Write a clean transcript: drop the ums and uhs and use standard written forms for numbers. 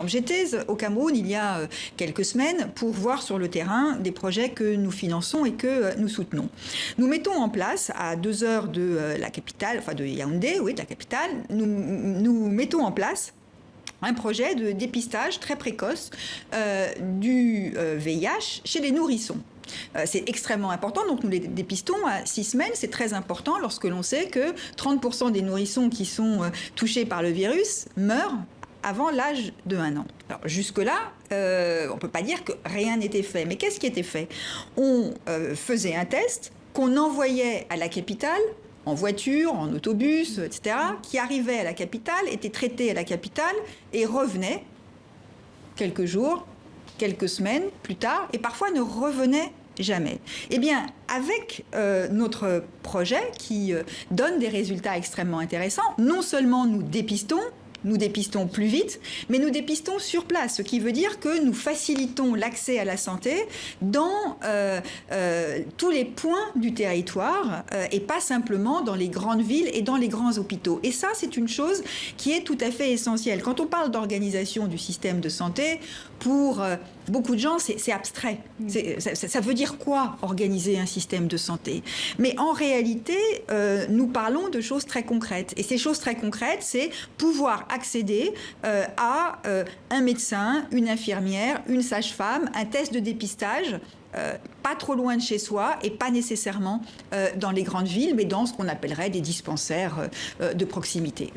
Alors j'étais au Cameroun il y a quelques semaines pour voir sur le terrain des projets que nous finançons et que nous soutenons. Nous mettons en place, à 2 heures de la capitale, enfin de Yaoundé, oui, de la capitale, nous mettons en place un projet de dépistage très précoce du VIH chez les nourrissons. C'est extrêmement important, donc nous les dépistons à 6 semaines. C'est très important lorsque l'on sait que 30% des nourrissons qui sont touchés par le virus meurent avant l'âge de 1 an. Alors jusque-là, on ne peut pas dire que rien n'était fait. Mais qu'est-ce qui était fait? On faisait un test qu'on envoyait à la capitale, en voiture, en autobus, etc., qui arrivait à la capitale, était traité à la capitale et revenait quelques jours, quelques semaines plus tard, et parfois ne revenait jamais. Eh bien, avec notre projet qui donne des résultats extrêmement intéressants, non seulement nous dépistons plus vite, mais nous dépistons sur place, ce qui veut dire que nous facilitons l'accès à la santé dans tous les points du territoire et pas simplement dans les grandes villes et dans les grands hôpitaux. Et ça, c'est une chose qui est tout à fait essentielle. Quand on parle d'organisation du système de santé, pour beaucoup de gens, c'est abstrait. Ça veut dire quoi, organiser un système de santé? Mais en réalité, nous parlons de choses très concrètes. Et ces choses très concrètes, c'est pouvoir accéder à un médecin, une infirmière, une sage-femme, un test de dépistage, pas trop loin de chez soi et pas nécessairement dans les grandes villes, mais dans ce qu'on appellerait des dispensaires de proximité.